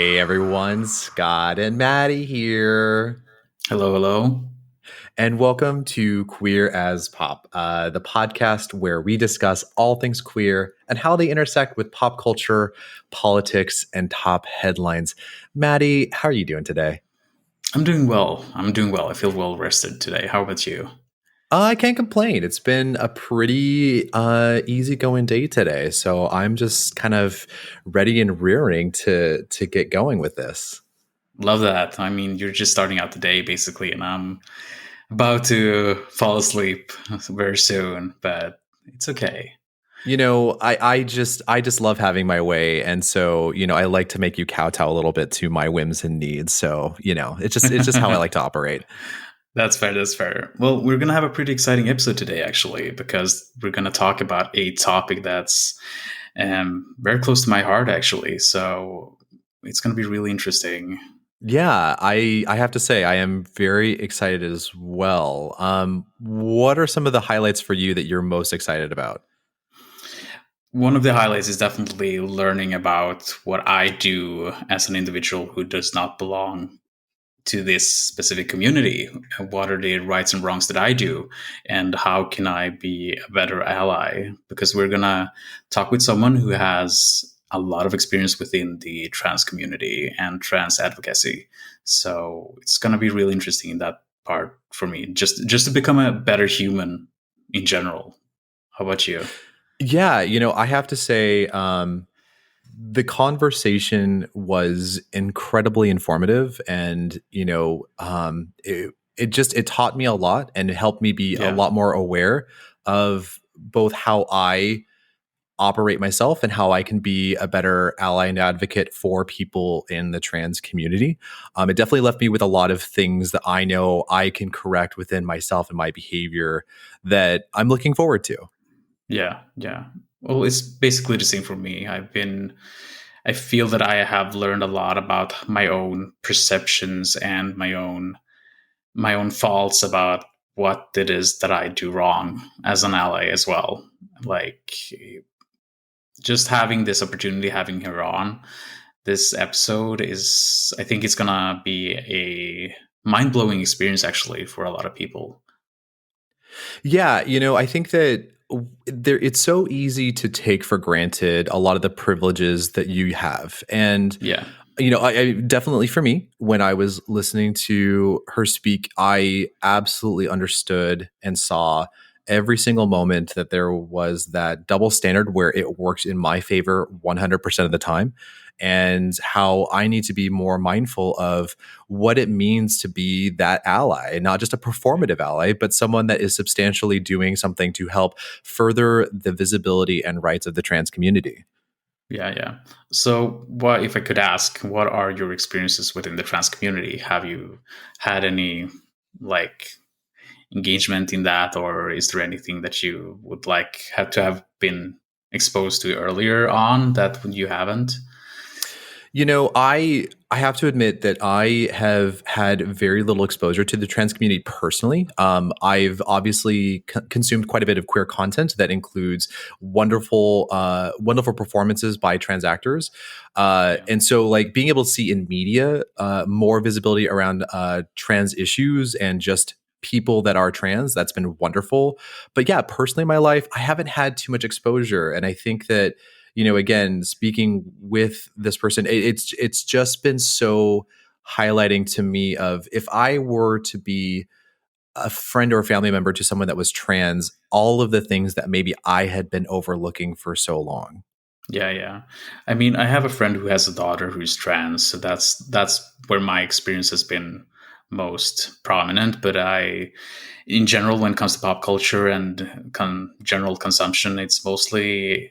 Hey everyone, Scott and Matty here. Hello, hello. And welcome to Queer as Pop, the podcast where we discuss all things queer and how they intersect with pop culture, politics, and top headlines. Matty, how are you doing today? I'm doing well. I feel well rested today. How about you? I can't complain. It's been a pretty easygoing day today, so I'm just kind of ready and rearing to get going with this. Love that. I mean, you're just starting out the day basically, and I'm about to fall asleep very soon, but it's okay. I just love having my way, and so I like to make you kowtow a little bit to my whims and needs. So it's just how I like to operate. That's fair. That's fair. Well, we're going to have a pretty exciting episode today, actually, because we're going to talk about a topic that's very close to my heart, actually. So it's going to be really interesting. Yeah, I have to say I am very excited as well. What are some of the highlights for you that you're most excited about? One of the highlights is definitely learning about what I do as an individual who does not belong to this specific community. What are the rights and wrongs that I do, and how can I be a better ally? Because we're gonna talk with someone who has a lot of experience within the trans community and trans advocacy. So it's gonna be really interesting in that part for me, just to become a better human in general. How about you? Yeah, I have to say, the conversation was incredibly informative, and it taught me a lot and it helped me be a Yeah. lot more aware of both how I operate myself and how I can be a better ally and advocate for people in the trans community. It definitely left me with a lot of things that I know I can correct within myself and my behavior that I'm looking forward to. Yeah, yeah. Well, it's basically the same for me. I feel that I have learned a lot about my own perceptions and my own faults about what it is that I do wrong as an ally as well. Like just having this opportunity, having her on this episode is, I think it's gonna be a mind blowing experience actually for a lot of people. Yeah, I think that it's so easy to take for granted a lot of the privileges that you have. And Yeah, I definitely, for me, when I was listening to her speak, I absolutely understood and saw every single moment that there was that double standard where it worked in my favor 100% of the time, and how I need to be more mindful of what it means to be that ally, not just a performative ally, but someone that is substantially doing something to help further the visibility and rights of the trans community. yeah, yeah. So, what if I could ask, what are your experiences within the trans community? Have you had any like engagement in that, or is there anything that you would like have to have been exposed to earlier on that you haven't? I have to admit that I have had very little exposure to the trans community personally. I've obviously consumed quite a bit of queer content that includes wonderful performances by trans actors, Yeah, and so like being able to see in media more visibility around trans issues and just people that are trans, that's been wonderful. But yeah, personally in my life, I haven't had too much exposure, and I think that again, speaking with this person, it's just been so highlighting to me of if I were to be a friend or a family member to someone that was trans, all of the things that maybe I had been overlooking for so long. yeah, yeah. I mean, I have a friend who has a daughter who's trans, so that's where my experience has been most prominent. But in general, when it comes to pop culture and general consumption, it's mostly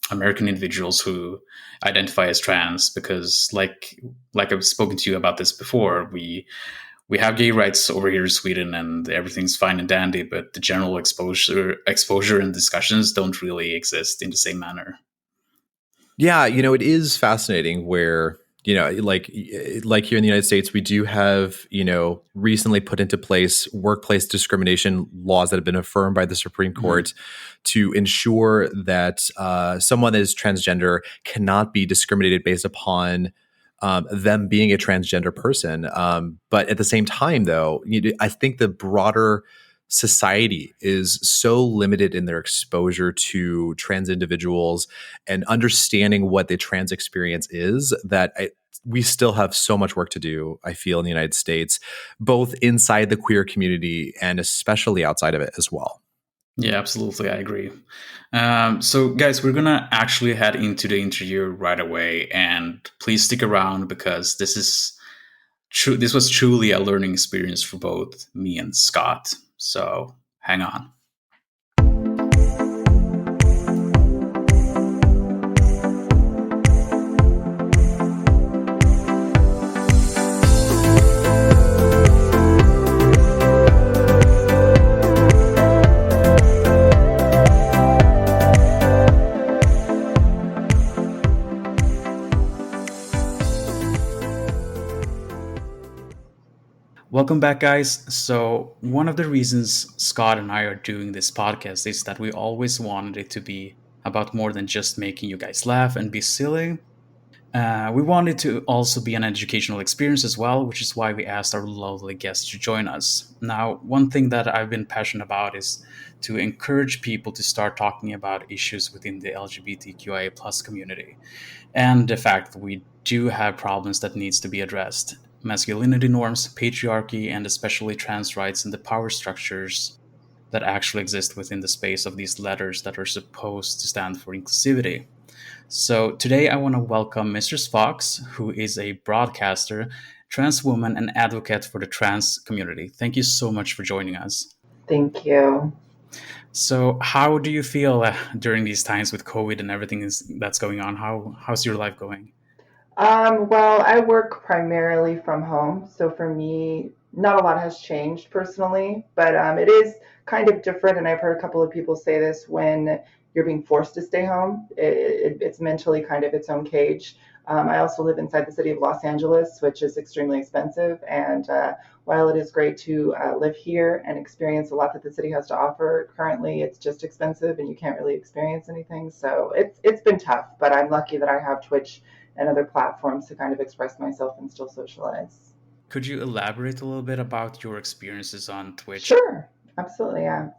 American individuals who identify as trans because, like I've spoken to you about this before, we have gay rights over here in Sweden, and everything's fine and dandy. But the general exposure and discussions don't really exist in the same manner. Yeah, it is fascinating where, like here in the United States, we do have, recently put into place workplace discrimination laws that have been affirmed by the Supreme Court to ensure that someone that is transgender cannot be discriminated based upon them being a transgender person. But at the same time, though, I think the broader society is so limited in their exposure to trans individuals and understanding what the trans experience is that we still have so much work to do, I feel, in the United States, both inside the queer community and especially outside of it as well. Yeah, absolutely. I agree. So, guys, we're going to actually head into the interview right away. And please stick around because this was truly a learning experience for both me and Scott. So, hang on. Welcome back, guys. So, one of the reasons Scott and I are doing this podcast is that we always wanted it to be about more than just making you guys laugh and be silly. We wanted to also be an educational experience as well, which is why we asked our lovely guests to join us. Now, one thing that I've been passionate about is to encourage people to start talking about issues within the LGBTQIA plus community and the fact that we do have problems that needs to be addressed. Masculinity norms, patriarchy, and especially trans rights and the power structures that actually exist within the space of these letters that are supposed to stand for inclusivity. So today I want to welcome Mistress Fox, who is a broadcaster, trans woman, and advocate for the trans community. Thank you so much for joining us. Thank you. So how do you feel during these times with COVID and everything that's going on? How's your life going? Well, I work primarily from home, so for me, not a lot has changed personally, but it is kind of different. And I've heard a couple of people say this when you're being forced to stay home. It's mentally kind of its own cage. I also live inside the city of Los Angeles, which is extremely expensive. And while it is great to live here and experience a lot that the city has to offer, currently it's just expensive and you can't really experience anything. So it's been tough, but I'm lucky that I have Twitch and other platforms to kind of express myself and still socialize. Could you elaborate a little bit about your experiences on Twitch? Sure, absolutely, yeah.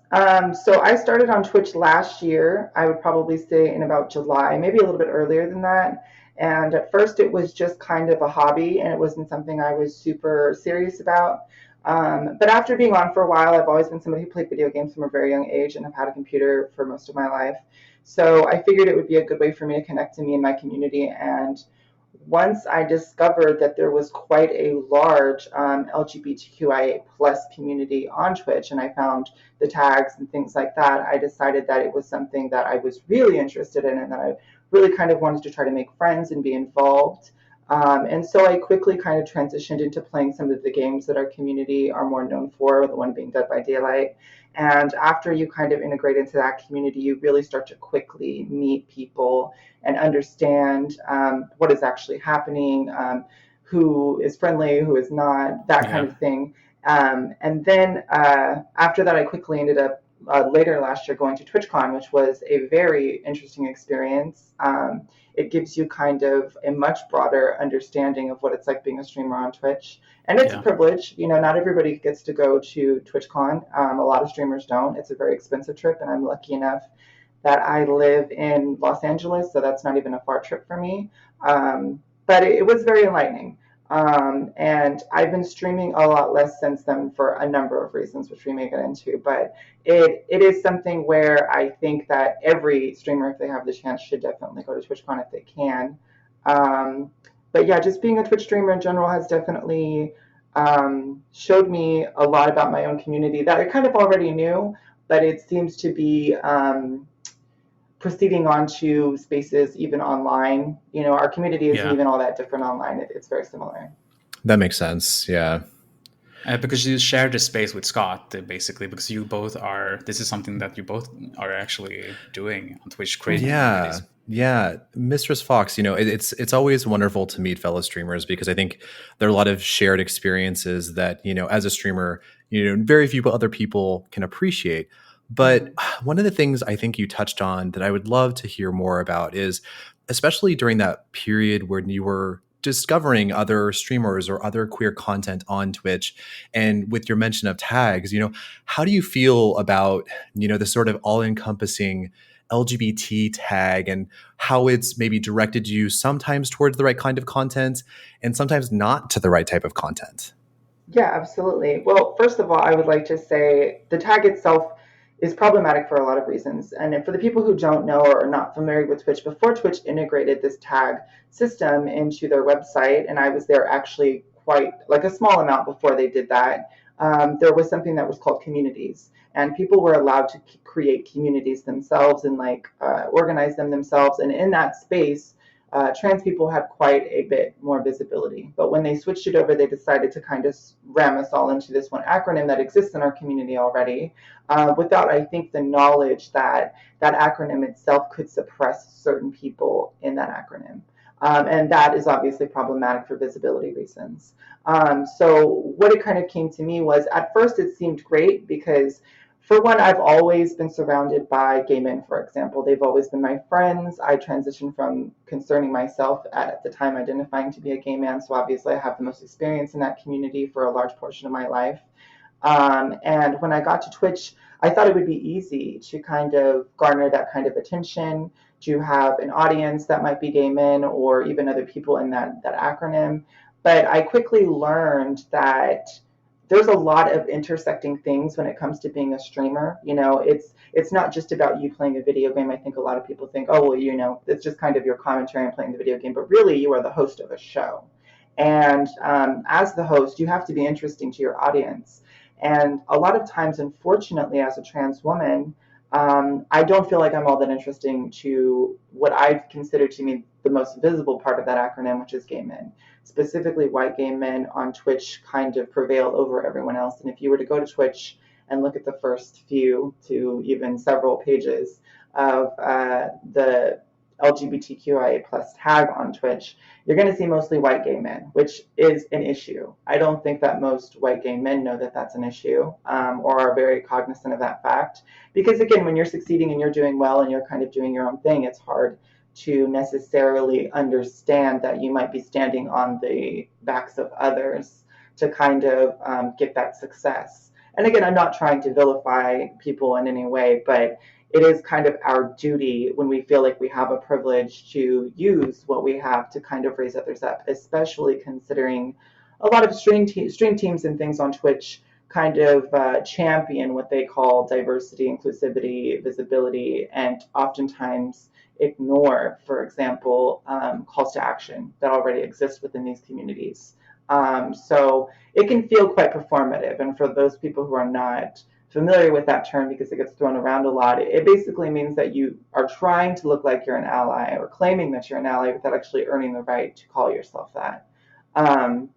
So I started on Twitch last year. I would probably say in about July, maybe a little bit earlier than that. And at first it was just kind of a hobby and it wasn't something I was super serious about. But after being on for a while, I've always been somebody who played video games from a very young age and have had a computer for most of my life. So I figured it would be a good way for me to connect to me and my community. And once I discovered that there was quite a large LGBTQIA plus community on Twitch, and I found the tags and things like that, I decided that it was something that I was really interested in and that I really kind of wanted to try to make friends and be involved. And so I quickly kind of transitioned into playing some of the games that our community are more known for, the one being Dead by Daylight. And after you kind of integrate into that community, you really start to quickly meet people and understand what is actually happening, who is friendly, who is not, that kind of thing. And then after that, I quickly ended up later last year going to TwitchCon, which was a very interesting experience. It gives you kind of a much broader understanding of what it's like being a streamer on Twitch. And it's a privilege. Not everybody gets to go to TwitchCon. A lot of streamers don't. It's a very expensive trip, and I'm lucky enough that I live in Los Angeles, so that's not even a far trip for me. But it was very enlightening. And I've been streaming a lot less since then for a number of reasons, which we may get into. But it is something where I think that every streamer, if they have the chance, should definitely go to TwitchCon if they can. But yeah, just being a Twitch streamer in general has definitely showed me a lot about my own community that I kind of already knew, but it seems to be proceeding on to spaces even online. Our community isn't even all that different online. It's very similar. That makes sense. Yeah. Because you share the space with Scott, basically, because you both are, this is something that you both are actually doing on Twitch, creating. Yeah. Yeah, Mistress Fox, it's always wonderful to meet fellow streamers because I think there are a lot of shared experiences that, as a streamer, very few other people can appreciate. But Mhm. one of the things I think you touched on that I would love to hear more about is, especially during that period when you were discovering other streamers or other queer content on Twitch, and with your mention of tags, how do you feel about, the sort of all-encompassing LGBT tag and how it's maybe directed you sometimes towards the right kind of content and sometimes not to the right type of content? Yeah, absolutely. Well, first of all, I would like to say the tag itself is problematic for a lot of reasons. And for the people who don't know or are not familiar with Twitch, before Twitch integrated this tag system into their website, and I was there actually quite like a small amount before they did that, there was something that was called communities. And people were allowed to create communities themselves and organize them themselves. And in that space, trans people had quite a bit more visibility. But when they switched it over, they decided to kind of ram us all into this one acronym that exists in our community already, without, I think, the knowledge that that acronym itself could suppress certain people in that acronym. And that is obviously problematic for visibility reasons. So what it kind of came to me was at first it seemed great because for one, I've always been surrounded by gay men, for example. They've always been my friends. I transitioned from concerning myself at the time identifying to be a gay man. So obviously, I have the most experience in that community for a large portion of my life. And when I got to Twitch, I thought it would be easy to kind of garner that kind of attention, to have an audience that might be gay men or even other people in that acronym. But I quickly learned that there's a lot of intersecting things when it comes to being a streamer. It's not just about you playing a video game. I think a lot of people think, oh, well, it's just kind of your commentary and playing the video game, but really you are the host of a show. And as the host, you have to be interesting to your audience. And a lot of times, unfortunately, as a trans woman, I don't feel like I'm all that interesting to what I consider to be the most visible part of that acronym, which is gay men. Specifically, white gay men on Twitch kind of prevail over everyone else. And if you were to go to Twitch and look at the first few to even several pages of the LGBTQIA plus tag on Twitch, you're going to see mostly white gay men, which is an issue. I don't think that most white gay men know that that's an issue, or are very cognizant of that fact. Because again, when you're succeeding and you're doing well and you're kind of doing your own thing, it's hard to necessarily understand that you might be standing on the backs of others to kind of get that success. And again, I'm not trying to vilify people in any way, but it is kind of our duty when we feel like we have a privilege to use what we have to kind of raise others up, especially considering a lot of stream teams and things on Twitch kind of champion what they call diversity, inclusivity, visibility, and oftentimes ignore, for example, calls to action that already exist within these communities. So it can feel quite performative. And for those people who are not familiar with that term because it gets thrown around a lot, it basically means that you are trying to look like you're an ally or claiming that you're an ally without actually earning the right to call yourself that. Um,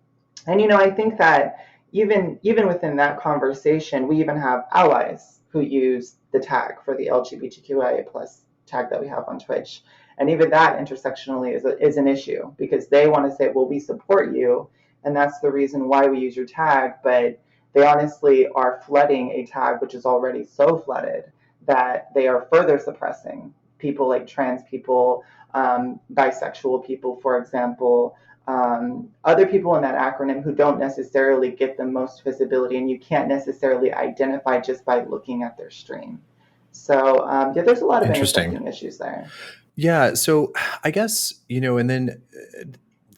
and I think that even within that conversation, we even have allies who use the tag for the LGBTQIA plus tag that we have on Twitch. And even that intersectionally is an issue because they want to say, well, we support you, and that's the reason why we use your tag, but they honestly are flooding a tag which is already so flooded that they are further suppressing people like trans people, bisexual people, for example, other people in that acronym who don't necessarily get the most visibility, and you can't necessarily identify just by looking at their stream. So yeah, there's a lot of Interesting. intersecting issues there. Yeah. So I guess, and then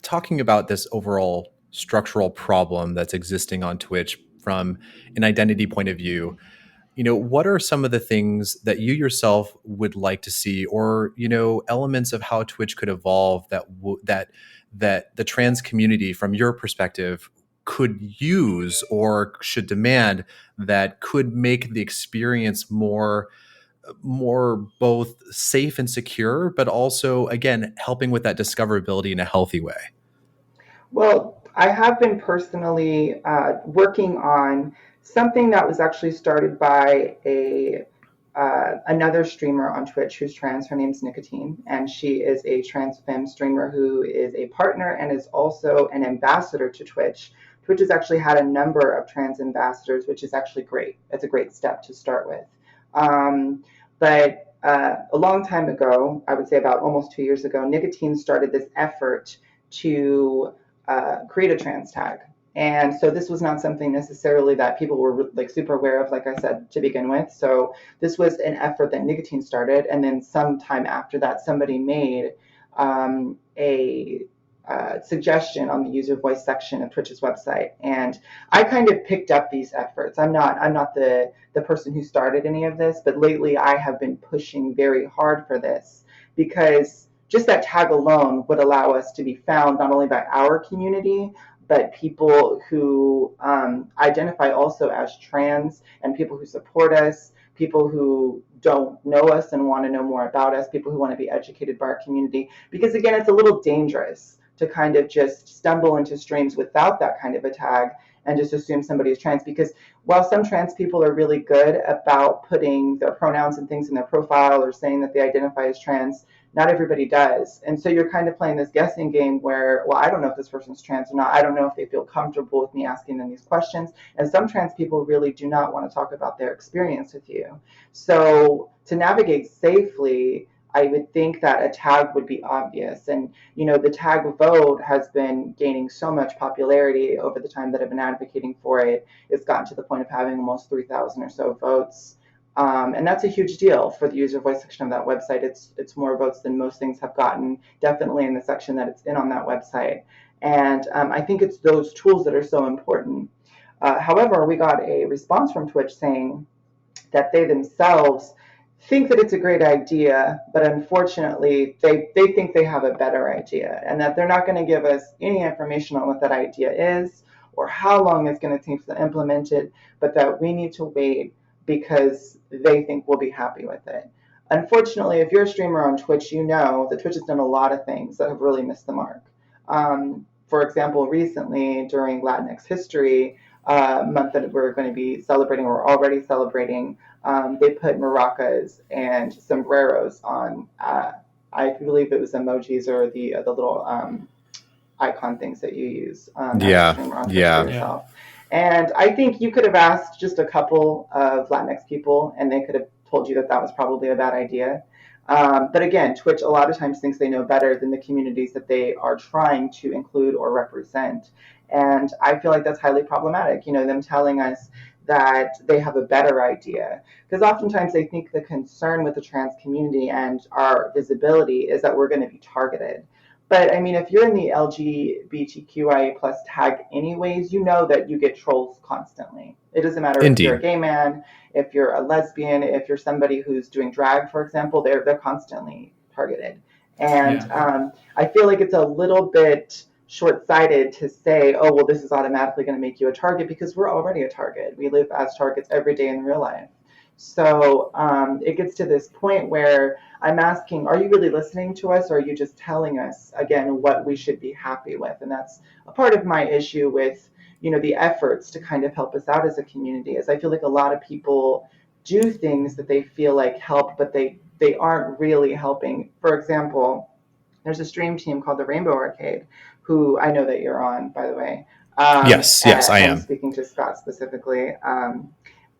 talking about this overall structural problem that's existing on Twitch from an identity point of view, what are some of the things that you yourself would like to see, or elements of how Twitch could evolve that the trans community, from your perspective, could use or should demand that could make the experience more both safe and secure, but also again helping with that discoverability in a healthy way? Well, I have been personally working on something that was actually started by a another streamer on Twitch who's trans. Her name's Nicotine, and she is a trans femme streamer who is a partner and is also an ambassador to Twitch. Twitch has actually had a number of trans ambassadors, which is actually great. It's a great step to start with. But a long time ago, I would say about almost 2 years ago, Nicotine started this effort to create a trans tag. And so this was not something necessarily that people were like super aware of, like I said, to begin with. So this was an effort that Nicotine started. And then sometime after that, somebody made a suggestion on the user voice section of Twitch's website. And I kind of picked up these efforts. I'm not the person who started any of this, but lately I have been pushing very hard for this, because just that tag alone would allow us to be found not only by our community, but people who identify also as trans, and people who support us, people who don't know us and want to know more about us, people who want to be educated by our community. Because again, it's a little dangerous to kind of just stumble into streams without that kind of a tag and just assume somebody is trans. Because while some trans people are really good about putting their pronouns and things in their profile or saying that they identify as trans, not everybody does. And so you're kind of playing this guessing game where, well, I don't know if this person's trans or not. I don't know if they feel comfortable with me asking them these questions. And some trans people really do not want to talk about their experience with you. So to navigate safely, I would think that a tag would be obvious. And, you know, the tag vote has been gaining so much popularity over the time that I've been advocating for it. It's gotten to the point of having almost 3,000 or so votes. And that's a huge deal for the user voice section of that website. It's more votes than most things have gotten, definitely in the section that it's in on that website. And I think it's those tools that are so important. However, we got a response from Twitch saying that they themselves think that it's a great idea, but unfortunately they think they have a better idea, and that they're not going to give us any information on what that idea is or how long it's going to take to implement it, but that we need to wait because they think we'll be happy with it. Unfortunately, if you're a streamer on Twitch, you know that Twitch has done a lot of things that have really missed the mark. For example, recently during Latinx History Month that we're going to be celebrating, or already celebrating, they put maracas and sombreros on, I believe it was emojis or the little icon things that you use as a streamer on Twitch for yourself. And I think you could have asked just a couple of Latinx people, and they could have told you that that was probably a bad idea. But again, Twitch a lot of times thinks they know better than the communities that they are trying to include or represent. And I feel like that's highly problematic, you know, them telling us that they have a better idea. Because oftentimes they think the concern with the trans community and our visibility is that we're going to be targeted. But I mean, if you're in the LGBTQIA plus tag anyways, you know that you get trolls constantly. It doesn't matter if you're a gay man, if you're a lesbian, if you're somebody who's doing drag, for example, they're constantly targeted. And I feel like it's a little bit short-sighted to say, oh, well, this is automatically going to make you a target, because we're already a target. We live as targets every day in real life. So it gets to this point where I'm asking, are you really listening to us, or are you just telling us, again, what we should be happy with? And that's a part of my issue with, you know, the efforts to kind of help us out as a community, is I feel like a lot of people do things that they feel like help, but they aren't really helping. For example, there's a stream team called the Rainbow Arcade, who I know that you're on, by the way. Yes, I am. I'm speaking to Scott specifically.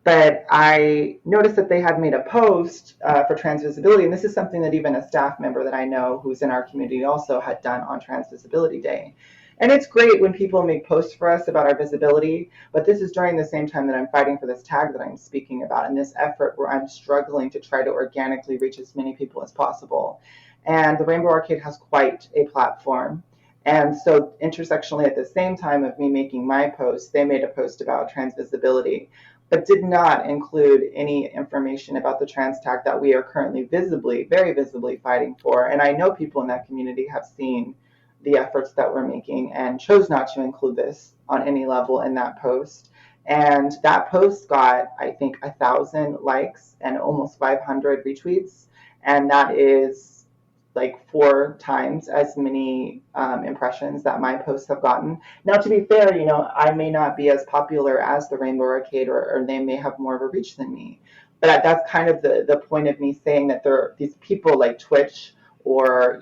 But I noticed that they had made a post for trans visibility, and this is something that even a staff member that I know who's in our community also had done on Trans Visibility Day. And it's great when people make posts for us about our visibility, but this is during the same time that I'm fighting for this tag that I'm speaking about, and this effort where I'm struggling to try to organically reach as many people as possible. And the Rainbow Arcade has quite a platform. And so intersectionally at the same time of me making my post, they made a post about trans visibility, but did not include any information about the trans tag that we are currently very visibly fighting for. And I know people in that community have seen the efforts that we're making and chose not to include this on any level in that post. And that post got, I think, 1,000 likes and almost 500 retweets. And that is like 4 times as many impressions that my posts have gotten. Now, to be fair, you know, I may not be as popular as the Rainbow Arcade, or they may have more of a reach than me. But that's kind of the point of me saying that there are these people like Twitch or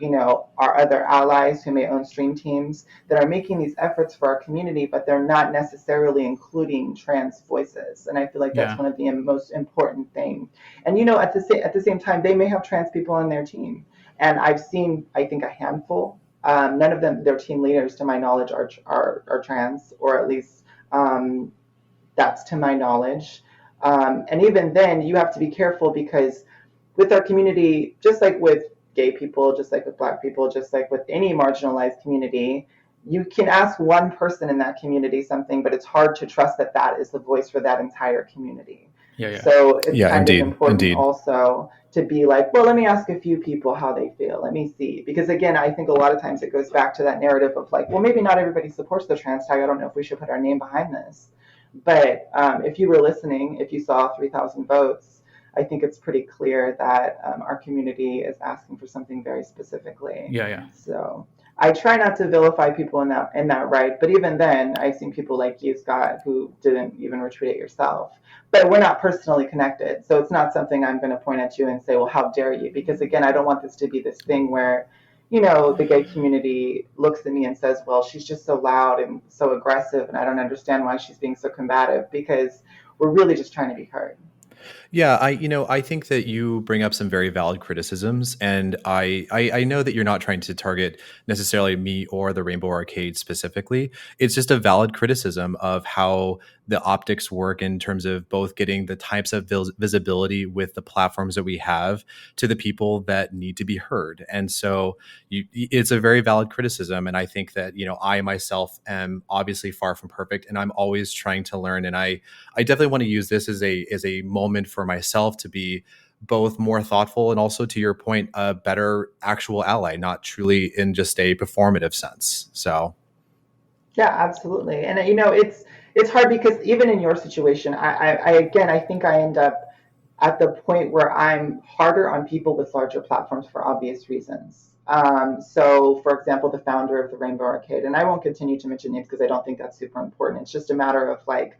our other allies who may own stream teams that are making these efforts for our community, but they're not necessarily including trans voices. And I feel like that's Yeah. one of the most important things. And at the same time, they may have trans people on their team, and I've seen, I think, a handful. None of them, their team leaders, to my knowledge, are trans, or at least that's to my knowledge. And even then, you have to be careful because with our community, just like with gay people, just like with Black people, just like with any marginalized community, you can ask one person in that community something, but it's hard to trust that that is the voice for that entire community. Yeah. So it's Yeah, kind of indeed. important Indeed. also to be like, well, let me ask a few people how they feel. Let me see. Because again, I think a lot of times it goes back to that narrative of like, well, maybe not everybody supports the trans tag. I don't know if we should put our name behind this. But if you were listening, if you saw 3,000 votes, I think it's pretty clear that our community is asking for something very specifically. Yeah. So I try not to vilify people in that right, but even then, I've seen people like you, Scott, who didn't even retweet it yourself. But we're not personally connected, so it's not something I'm going to point at you and say, "Well, how dare you?" Because again, I don't want this to be this thing where the gay community looks at me and says, well, she's just so loud and so aggressive, and I don't understand why she's being so combative, because we're really just trying to be heard. Yeah, I think that you bring up some very valid criticisms, and I know that you're not trying to target necessarily me or the Rainbow Arcade specifically. It's just a valid criticism of how the optics work in terms of both getting the types of visibility with the platforms that we have to the people that need to be heard. And so it's a very valid criticism, and I think that I myself am obviously far from perfect, and I'm always trying to learn, and I definitely want to use this as a moment for myself to be both more thoughtful and also, to your point, a better actual ally, not truly in just a performative sense. So yeah, absolutely. And it's hard because even in your situation, I think I end up at the point where I'm harder on people with larger platforms for obvious reasons. So, for example, the founder of the Rainbow Arcade, and I won't continue to mention names because I don't think that's super important. It's just a matter of like,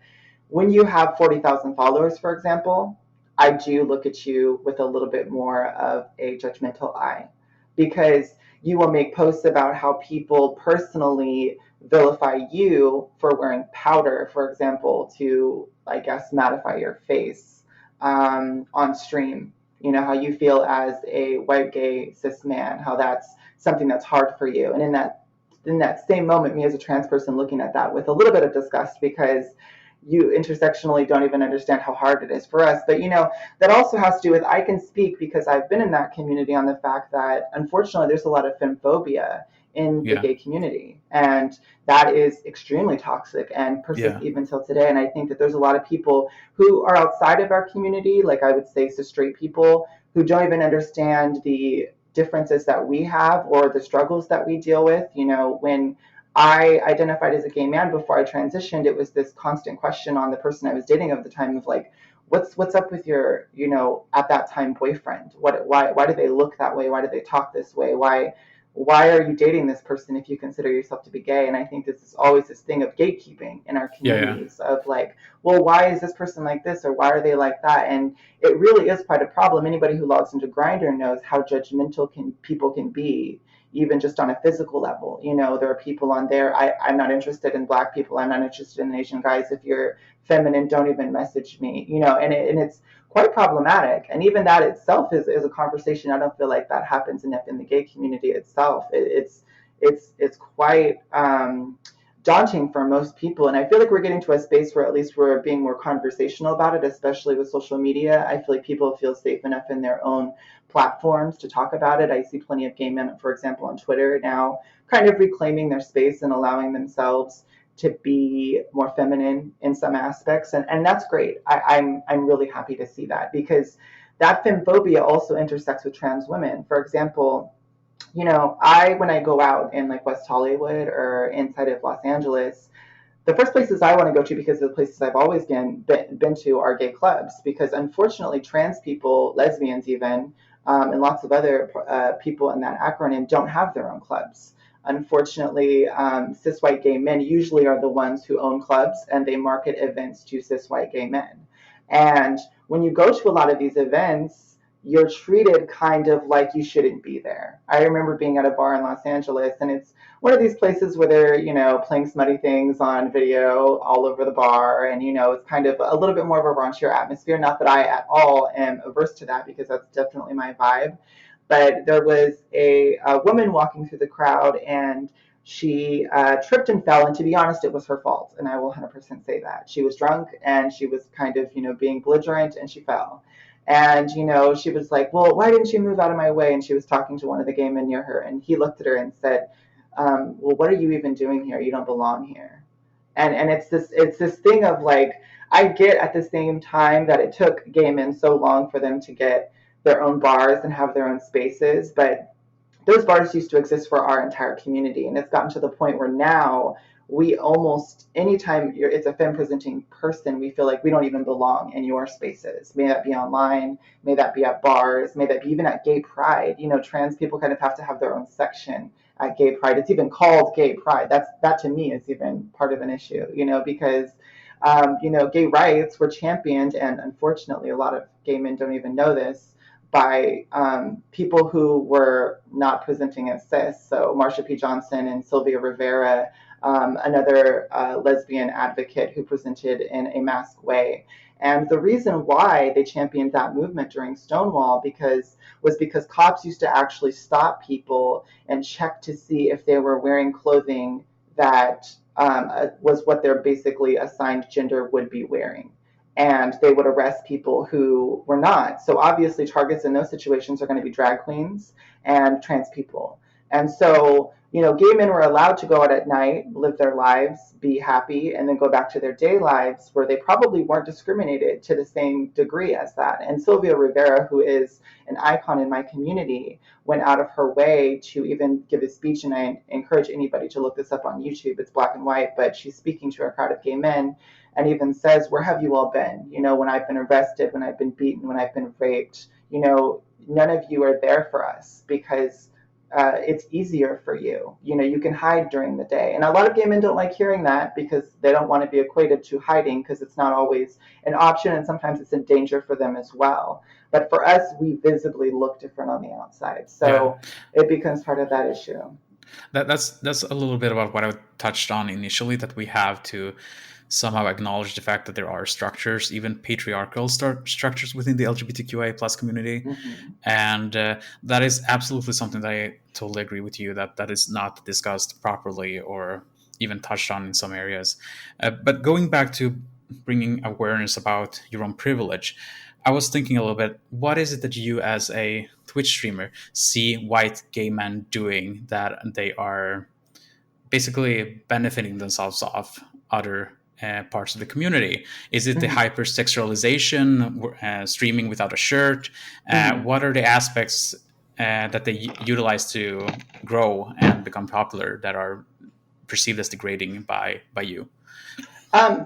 when you have 40,000 followers, for example, I do look at you with a little bit more of a judgmental eye, because you will make posts about how people personally vilify you for wearing powder, for example, to, I guess, mattify your face on stream. How you feel as a white gay cis man, how that's something that's hard for you. And in that same moment, me as a trans person looking at that with a little bit of disgust, because you intersectionally don't even understand how hard it is for us. But that also has to do with, I can speak because I've been in that community, on the fact that unfortunately there's a lot of femphobia in the gay community, and that is extremely toxic and persists even till today. And I think that there's a lot of people who are outside of our community, like I would say cis straight people, who don't even understand the differences that we have or the struggles that we deal with. When I identified as a gay man before I transitioned, it was this constant question on the person I was dating at the time of like, what's up with your, at that time, boyfriend? Why do they look that way? Why do they talk this way? Why are you dating this person if you consider yourself to be gay? And I think this is always this thing of gatekeeping in our communities of like, well, why is this person like this, or why are they like that? And it really is quite a problem. Anybody who logs into Grindr knows how judgmental people can be, even just on a physical level. There are people on there, I'm not interested in Black people, I'm not interested in Asian guys. If you're feminine, don't even message me. And it's quite problematic. And even that itself is a conversation. I don't feel like that happens enough in the gay community itself. It's quite daunting for most people. And I feel like we're getting to a space where at least we're being more conversational about it, especially with social media. I feel like people feel safe enough in their own platforms to talk about it. I see plenty of gay men, for example, on Twitter now, kind of reclaiming their space and allowing themselves to be more feminine in some aspects. And that's great. I'm really happy to see that, because that femphobia also intersects with trans women. For example, when I go out in like West Hollywood or inside of Los Angeles, the first places I want to go to, because the places I've always been to, are gay clubs, because unfortunately trans people, lesbians even, and lots of other people in that acronym don't have their own clubs. Unfortunately, cis white gay men usually are the ones who own clubs, and they market events to cis white gay men. And when you go to a lot of these events, you're treated kind of like you shouldn't be there. I remember being at a bar in Los Angeles, and it's one of these places where they're, playing smutty things on video all over the bar. And, it's kind of a little bit more of a raunchier atmosphere. Not that I at all am averse to that, because that's definitely my vibe. But there was a woman walking through the crowd, and she tripped and fell. And to be honest, it was her fault. And I will 100% say that. She was drunk, and she was kind of, being belligerent, and she fell. And, she was like, well, why didn't you move out of my way? And she was talking to one of the gay men near her. And he looked at her and said, well, what are you even doing here? You don't belong here. And it's this thing of like, I get at the same time that it took gay men so long for them to get their own bars and have their own spaces, but those bars used to exist for our entire community. And it's gotten to the point where now we almost, anytime it's a femme presenting person, we feel like we don't even belong in your spaces. May that be online, may that be at bars, may that be even at gay pride. Trans people kind of have to have their own section at gay pride. It's even called gay pride. That to me is even part of an issue, because gay rights were championed, and unfortunately a lot of gay men don't even know this, by people who were not presenting as cis. So Marsha P. Johnson and Sylvia Rivera, another lesbian advocate who presented in a masked way. And the reason why they championed that movement during Stonewall was because cops used to actually stop people and check to see if they were wearing clothing that was what their basically assigned gender would be wearing. And they would arrest people who were not. So obviously targets in those situations are going to be drag queens and trans people. And so, gay men were allowed to go out at night, live their lives, be happy, and then go back to their day lives where they probably weren't discriminated to the same degree as that. And Sylvia Rivera, who is an icon in my community, went out of her way to even give a speech. And I encourage anybody to look this up on YouTube. It's black and white, but she's speaking to a crowd of gay men, and even says, where have you all been? When I've been arrested, when I've been beaten, when I've been raped, none of you are there for us, because it's easier for you. You can hide during the day. And a lot of gay men don't like hearing that, because they don't want to be equated to hiding, because it's not always an option, and sometimes it's a danger for them as well. But for us, we visibly look different on the outside. So It becomes part of that issue. That's a little bit about what I touched on initially, that we have to somehow acknowledge the fact that there are structures, even patriarchal structures within the LGBTQIA plus community. Mm-hmm. And that is absolutely something that I totally agree with you, that is not discussed properly or even touched on in some areas. But going back to bringing awareness about your own privilege, I was thinking a little bit, what is it that you as a Twitch streamer see white gay men doing that they are basically benefiting themselves off other parts of the community? Is it the hypersexualization, streaming without a shirt? What are the aspects that they utilize to grow and become popular that are perceived as degrading by you?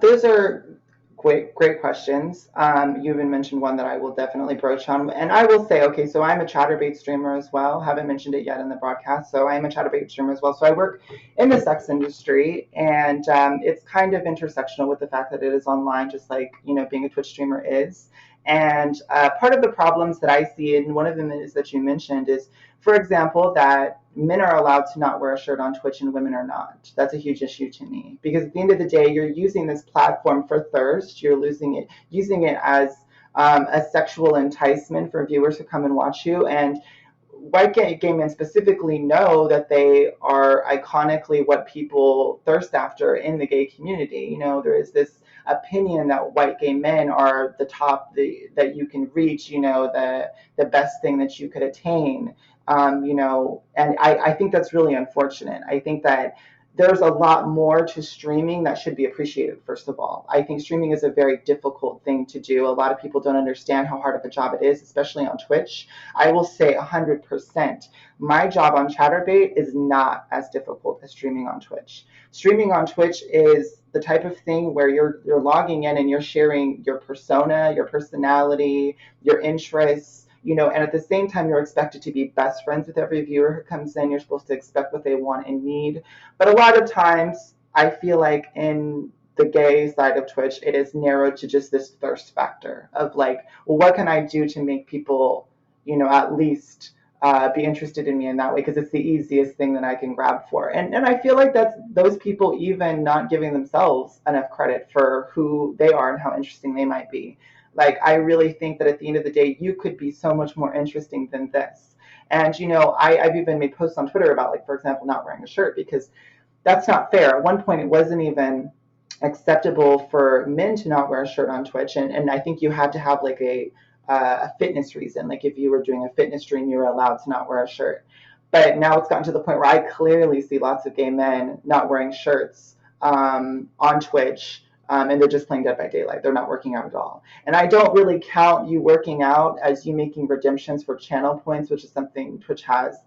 Those are great questions. You even mentioned one that I will definitely broach on. And I will say, okay, so I'm a Chatterbait streamer as well. Haven't mentioned it yet in the broadcast. So I'm a Chatterbait streamer as well. So I work in the sex industry, and it's kind of intersectional with the fact that it is online, just like, being a Twitch streamer is. And part of the problems that I see, and one of them is that you mentioned, is, for example, that men are allowed to not wear a shirt on Twitch and women are not. That's a huge issue to me, because at the end of the day, you're using this platform for thirst. You're using it as a sexual enticement for viewers who come and watch you. And white gay men specifically know that they are iconically what people thirst after in the gay community. There is this opinion that white gay men are the top, that you can reach, the best thing that you could attain. And I think that's really unfortunate. I think that there's a lot more to streaming that should be appreciated, first of all. I think streaming is a very difficult thing to do. A lot of people don't understand how hard of a job it is, especially on Twitch. I will say 100%. My job on Chatterbait is not as difficult as streaming on Twitch. Streaming on Twitch is the type of thing where you're logging in and you're sharing your persona, your personality, your interests, and at the same time, you're expected to be best friends with every viewer who comes in. You're supposed to expect what they want and need. But a lot of times, I feel like in the gay side of Twitch, it is narrowed to just this thirst factor of like, well, what can I do to make people, at least be interested in me in that way? Because it's the easiest thing that I can grab for. And I feel like that's those people even not giving themselves enough credit for who they are and how interesting they might be. Like, I really think that at the end of the day, you could be so much more interesting than this. And, I've even made posts on Twitter about, like, for example, not wearing a shirt, because that's not fair. At one point, it wasn't even acceptable for men to not wear a shirt on Twitch. And I think you had to have like a fitness reason. Like if you were doing a fitness stream, you were allowed to not wear a shirt. But now it's gotten to the point where I clearly see lots of gay men not wearing shirts on Twitch. And they're just playing Dead by Daylight. They're not working out at all. And I don't really count you working out as you making redemptions for channel points, which is something Twitch has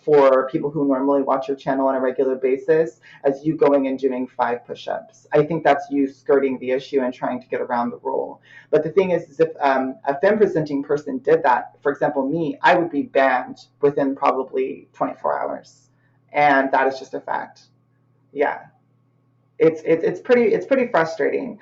for people who normally watch your channel on a regular basis, as you going and doing 5 push-ups. I think that's you skirting the issue and trying to get around the rule. But the thing is if a femme-presenting person did that, for example, me, I would be banned within probably 24 hours. And that is just a fact. Yeah. It's pretty frustrating.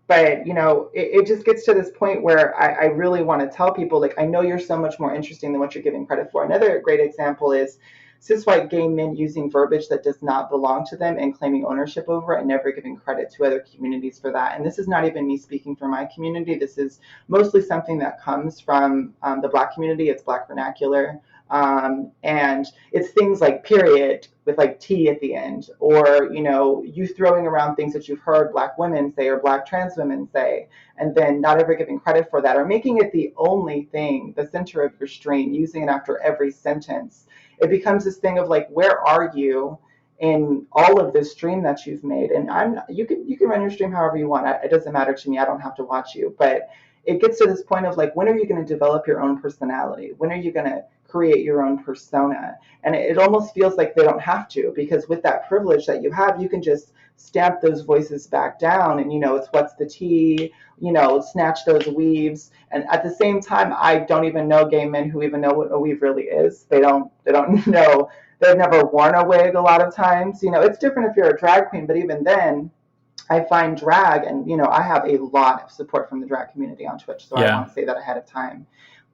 But it just gets to this point where I really want to tell people, like, I know you're so much more interesting than what you're giving credit for. Another great example is cis white gay men using verbiage that does not belong to them and claiming ownership over it and never giving credit to other communities for that. And this is not even me speaking for my community. This is mostly something that comes from the Black community. It's Black vernacular. And it's things like period with like T at the end, or, you throwing around things that you've heard Black women say or Black trans women say, and then not ever giving credit for that, or making it the only thing, the center of your stream, using it after every sentence. It becomes this thing of like, where are you in all of this stream that you've made? And you can run your stream however you want. It doesn't matter to me. I don't have to watch you. But it gets to this point of like, when are you going to develop your own personality? When are you going to create your own persona? And it almost feels like they don't have to, because with that privilege that you have, you can just stamp those voices back down, and it's what's the tea, snatch those weaves. And at the same time, I don't even know gay men who even know what a weave really is. They don't know. They've never worn a wig a lot of times. It's different if you're a drag queen, but even then, I find drag, and I have a lot of support from the drag community on Twitch, so I want to say that ahead of time.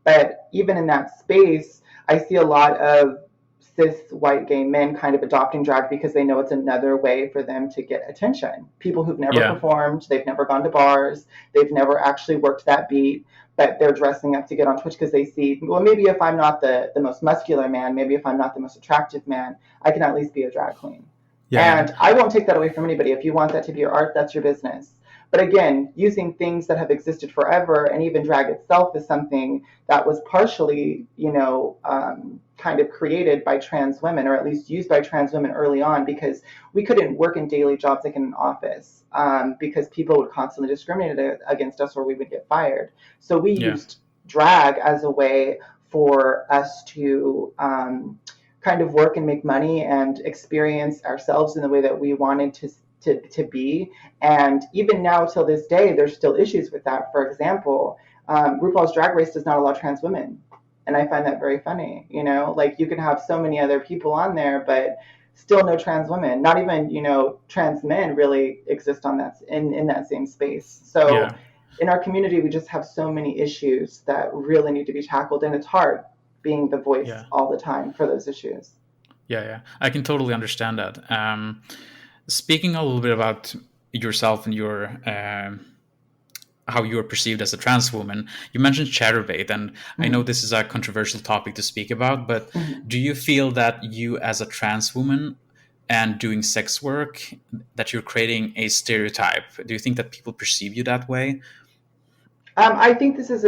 But even in that space, I see a lot of cis white gay men kind of adopting drag because they know it's another way for them to get attention. People who've never performed, they've never gone to bars, they've never actually worked that beat, but they're dressing up to get on Twitch because they see, well, maybe if I'm not the most muscular man, maybe if I'm not the most attractive man, I can at least be a drag queen. And I won't take that away from anybody. If you want that to be your art, that's your business. But again, using things that have existed forever, and even drag itself is something that was partially, kind of created by trans women, or at least used by trans women early on, because we couldn't work in daily jobs like in an office, because people would constantly discriminate against us, or we would get fired. So we used drag as a way for us to kind of work and make money and experience ourselves in the way that we wanted to be. And even now till this day, there's still issues with that. For example, RuPaul's Drag Race does not allow trans women. And I find that very funny. Like, you can have so many other people on there, but still no trans women. Not even, trans men really exist on that in that same space. So in our community, we just have so many issues that really need to be tackled, and it's hard being the voice all the time for those issues. Yeah, I can totally understand that. Speaking a little bit about yourself and your how you are perceived as a trans woman, you mentioned Chaturbate, and I know this is a controversial topic to speak about, but do you feel that you as a trans woman and doing sex work, that you're creating a stereotype? Do you think that people perceive you that way? I think this is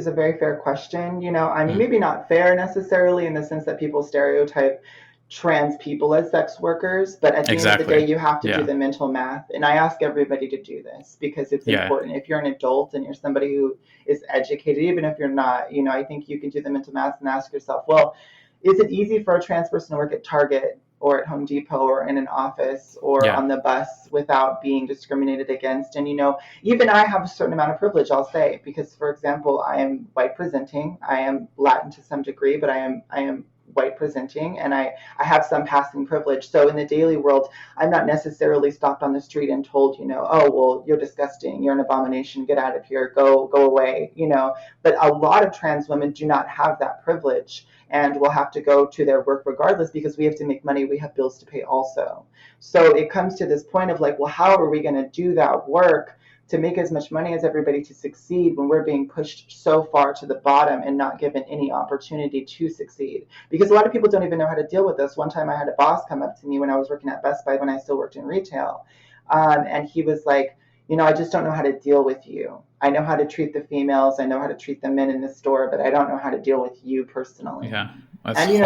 a very fair question. I mean, maybe not fair necessarily in the sense that people stereotype trans people as sex workers, but at the end of the day, you have to do the mental math. And I ask everybody to do this because it's important. If you're an adult and you're somebody who is educated, even if you're not, I think you can do the mental math and ask yourself, well, is it easy for a trans person to work at Target or at Home Depot or in an office or on the bus without being discriminated against? And, even I have a certain amount of privilege, I'll say, because, for example, I am white presenting. I am Latin to some degree, but I am white presenting, and I have some passing privilege. So in the daily world, I'm not necessarily stopped on the street and told, oh, well, you're disgusting, you're an abomination, get out of here, go away, But a lot of trans women do not have that privilege and will have to go to their work regardless because we have to make money, we have bills to pay also. So it comes to this point of like, well, how are we going to do that work to make as much money as everybody to succeed when we're being pushed so far to the bottom and not given any opportunity to succeed? Because a lot of people don't even know how to deal with this. One time I had a boss come up to me when I was working at Best Buy when I still worked in retail. And he was like, I just don't know how to deal with you. I know how to treat the females. I know how to treat the men in the store, but I don't know how to deal with you personally. Yeah. And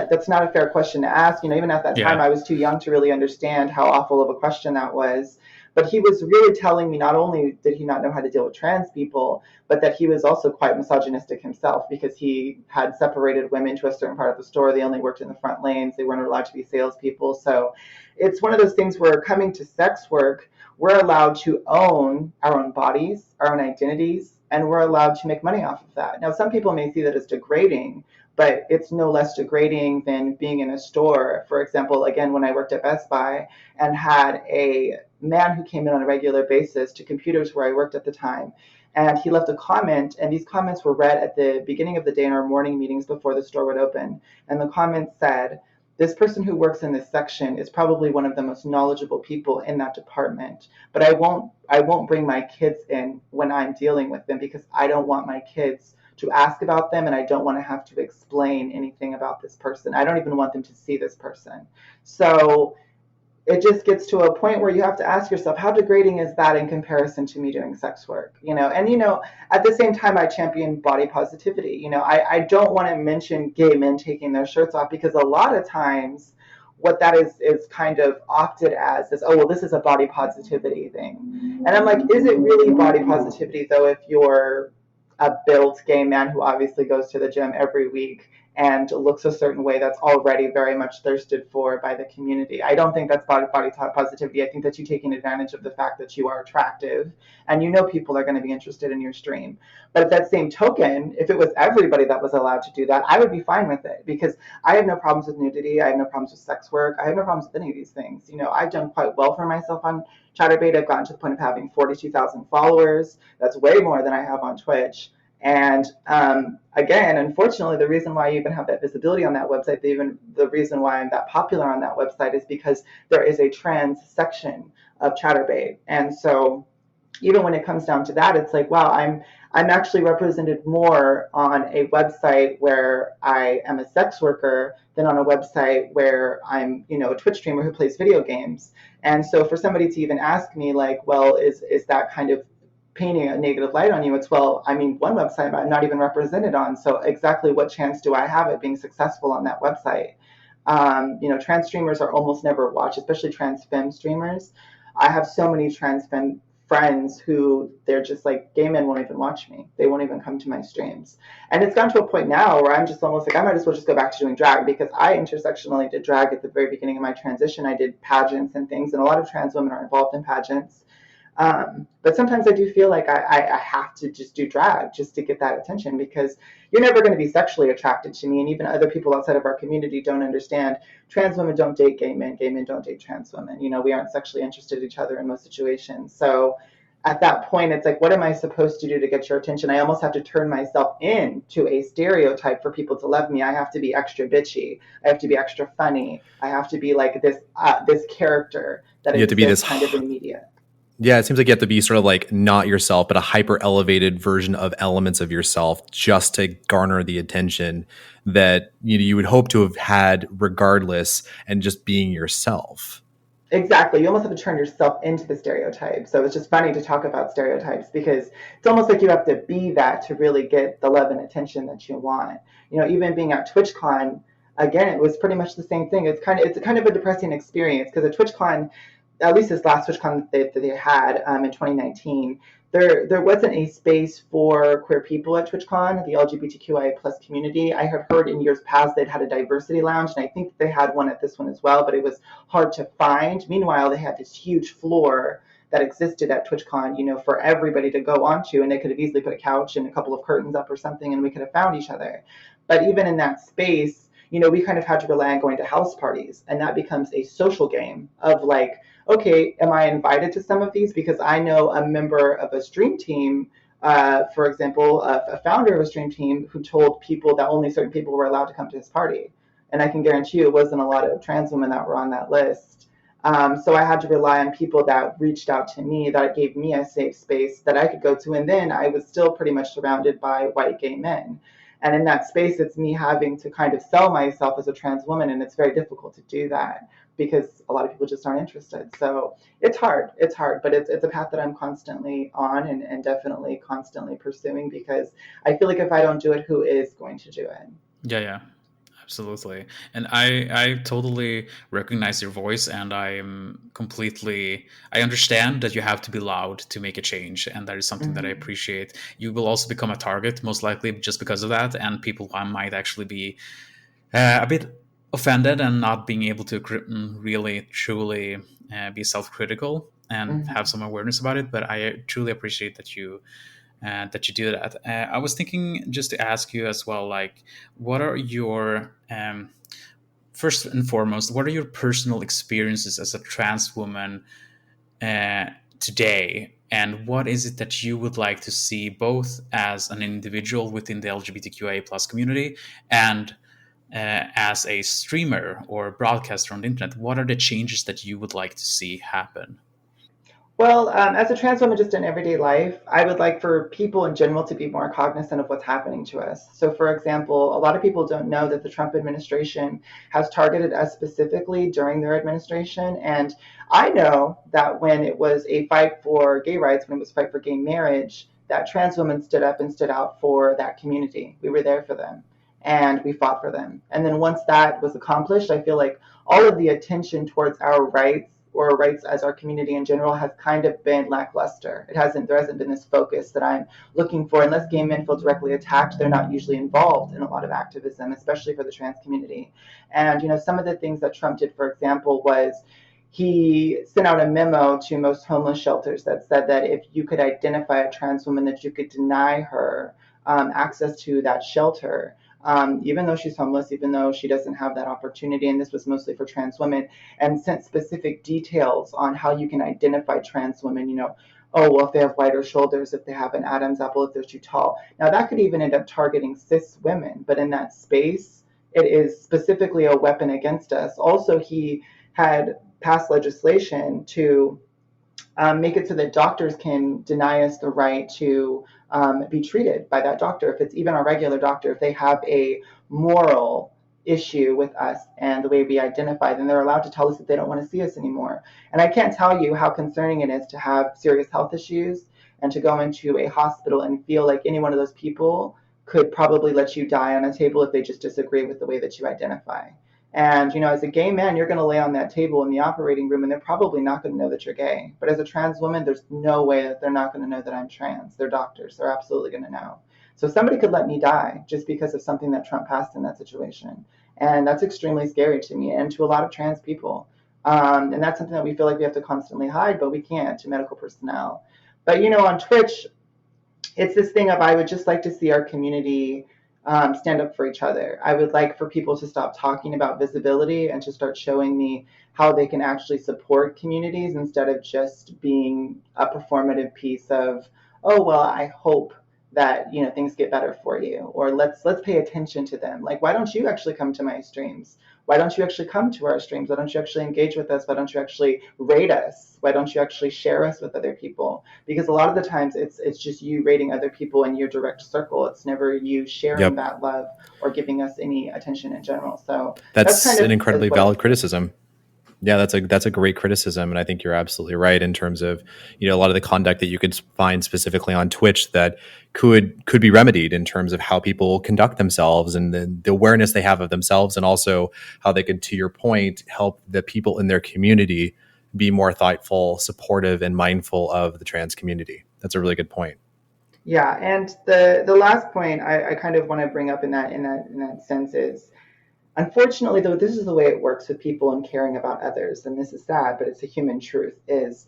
that's not a fair question to ask. Even at that time, I was too young to really understand how awful of a question that was. But he was really telling me not only did he not know how to deal with trans people, but that he was also quite misogynistic himself because he had separated women to a certain part of the store. They only worked in the front lanes. They weren't allowed to be salespeople. So it's one of those things where coming to sex work, we're allowed to own our own bodies, our own identities, and we're allowed to make money off of that. Now, some people may see that as degrading, but it's no less degrading than being in a store. For example, again, when I worked at Best Buy and had a man who came in on a regular basis to computers where I worked at the time, and he left a comment, and these comments were read at the beginning of the day in our morning meetings before the store would open. And the comment said, "This person who works in this section is probably one of the most knowledgeable people in that department, but I won't bring my kids in when I'm dealing with them because I don't want my kids to ask about them, and I don't want to have to explain anything about this person. I don't even want them to see this person." So it just gets to a point where you have to ask yourself, how degrading is that in comparison to me doing sex work? And at the same time, I champion body positivity. I don't want to mention gay men taking their shirts off because a lot of times what that is kind of opted as is, oh, well, this is a body positivity thing. And I'm like, is it really body positivity though if you're a built gay man who obviously goes to the gym every week and looks a certain way that's already very much thirsted for by the community? I don't think that's body positivity. I think that you're taking advantage of the fact that you are attractive and people are going to be interested in your stream. But at that same token, if it was everybody that was allowed to do that, I would be fine with it because I have no problems with nudity. I have no problems with sex work. I have no problems with any of these things. I've done quite well for myself on ChatterBait. I've gotten to the point of having 42,000 followers. That's way more than I have on Twitch. And again, unfortunately, the reason why I even have that visibility on that website, the reason why I'm that popular on that website is because there is a trans section of ChatterBait. And so even when it comes down to that, it's like, wow, I'm actually represented more on a website where I am a sex worker than on a website where I'm, a Twitch streamer who plays video games. And so for somebody to even ask me like, well, is that kind of painting a negative light on you? It's, well, one website I'm not even represented on. So exactly what chance do I have at being successful on that website? Trans streamers are almost never watched, especially trans femme streamers. I have so many trans femme friends who they're just like, gay men won't even watch me. They won't even come to my streams. And it's gotten to a point now where I'm just almost like, I might as well just go back to doing drag because I intersectionally did drag at the very beginning of my transition. I did pageants and things, and a lot of trans women are involved in pageants. But sometimes I do feel like I have to just do drag just to get that attention because you're never going to be sexually attracted to me. And even other people outside of our community don't understand trans women don't date gay men don't date trans women. We aren't sexually interested in each other in most situations. So at that point, it's like, what am I supposed to do to get your attention? I almost have to turn myself into a stereotype for people to love me. I have to be extra bitchy. I have to be extra funny. I have to be like this character that you have to be this kind of in media. Yeah, it seems like you have to be sort of like not yourself, but a hyper elevated version of elements of yourself just to garner the attention that you would hope to have had regardless, and just being yourself. Exactly. You almost have to turn yourself into the stereotype. So it's just funny to talk about stereotypes because it's almost like you have to be that to really get the love and attention that you want. Even being at TwitchCon, again, it was pretty much the same thing. It's kind of a depressing experience because at TwitchCon, at least this last TwitchCon that they had in 2019, there wasn't a space for queer people at TwitchCon, the LGBTQIA plus community. I had heard in years past they'd had a diversity lounge, and I think they had one at this one as well, but it was hard to find. Meanwhile, they had this huge floor that existed at TwitchCon, for everybody to go onto, and they could have easily put a couch and a couple of curtains up or something, and we could have found each other. But even in that space, we kind of had to rely on going to house parties, and that becomes a social game of like, okay, am I invited to some of these because I know a member of a stream team, for example, a founder of a stream team who told people that only certain people were allowed to come to his party. And I can guarantee you it wasn't a lot of trans women that were on that list. So I had to rely on people that reached out to me, that gave me a safe space that I could go to. And then I was still pretty much surrounded by white gay men. And in that space, it's me having to kind of sell myself as a trans woman. And it's very difficult to do that because a lot of people just aren't interested. So it's hard, but it's a path that I'm constantly on, and definitely constantly pursuing, because I feel like if I don't do it, who is going to do it? Yeah, absolutely. And I totally recognize your voice, and I understand that you have to be loud to make a change, and that is something that I Mm-hmm. appreciate. You will also become a target, most likely, just because of that, and people might actually be a bit offended and not being able to really truly be self-critical and have Mm-hmm. some awareness about it. But I truly appreciate that you do that. I was thinking just to ask you as well, like, what are your first and foremost, what are your personal experiences as a trans woman uh, today, and what is it that you would like to see both as an individual within the LGBTQIA plus community and as a streamer or broadcaster on the internet? What are the changes that you would like to see happen? Well, as a trans woman, just in everyday life, I would like for people in general to be more cognizant of what's happening to us. So, for example, a lot of people don't know that the Trump administration has targeted us specifically during their administration. And I know that when it was a fight for gay rights, when it was a fight for gay marriage, that trans women stood up and stood out for that community. We were there for them and we fought for them. And then once that was accomplished, I feel like all of the attention towards our rights, or rights as our community in general, has kind of been lackluster. There hasn't been this focus that I'm looking for. Unless gay men feel directly attacked, they're not usually involved in a lot of activism, especially for the trans community. And some of the things that Trump did, for example, was he sent out a memo to most homeless shelters that said that if you could identify a trans woman, that you could deny her access to that shelter, even though she's homeless, even though she doesn't have that opportunity. And this was mostly for trans women, and sent specific details on how you can identify trans women. Oh, well, if they have wider shoulders, if they have an Adam's apple, if they're too tall. Now, that could even end up targeting cis women, but in that space, it is specifically a weapon against us. Also, he had passed legislation to make it so that doctors can deny us the right to be treated by that doctor. If it's even a regular doctor, if they have a moral issue with us and the way we identify, then they're allowed to tell us that they don't want to see us anymore. And I can't tell you how concerning it is to have serious health issues and to go into a hospital and feel like any one of those people could probably let you die on a table if they just disagree with the way that you identify. And, as a gay man, you're going to lay on that table in the operating room and they're probably not going to know that you're gay. But as a trans woman, there's no way that they're not going to know that I'm trans. They're doctors. They're absolutely going to know. So somebody could let me die just because of something that Trump passed in that situation. And that's extremely scary to me and to a lot of trans people. And that's something that we feel like we have to constantly hide, but we can't, to medical personnel. But, on Twitch, it's this thing of, I would just like to see our community stand up for each other. I would like for people to stop talking about visibility and to start showing me how they can actually support communities instead of just being a performative piece of, oh, well, I hope that things get better for you, or let's pay attention to them. Like, why don't you actually come to my streams? Why don't you actually come to our streams? Why don't you actually engage with us? Why don't you actually rate us? Why don't you actually share us with other people? Because a lot of the times it's just you rating other people in your direct circle. It's never you sharing Yep. that love or giving us any attention in general. So that's That's kind an of incredibly what I valid feel. criticism. Yeah, that's a great criticism, and I think you're absolutely right in terms of a lot of the conduct that you could find specifically on Twitch that could be remedied in terms of how people conduct themselves and the awareness they have of themselves, and also how they could, to your point, help the people in their community be more thoughtful, supportive, and mindful of the trans community. That's a really good point. Yeah, and the last point I kind of want to bring up in that sense is, unfortunately, though, this is the way it works with people and caring about others, and this is sad, but it's a human truth, is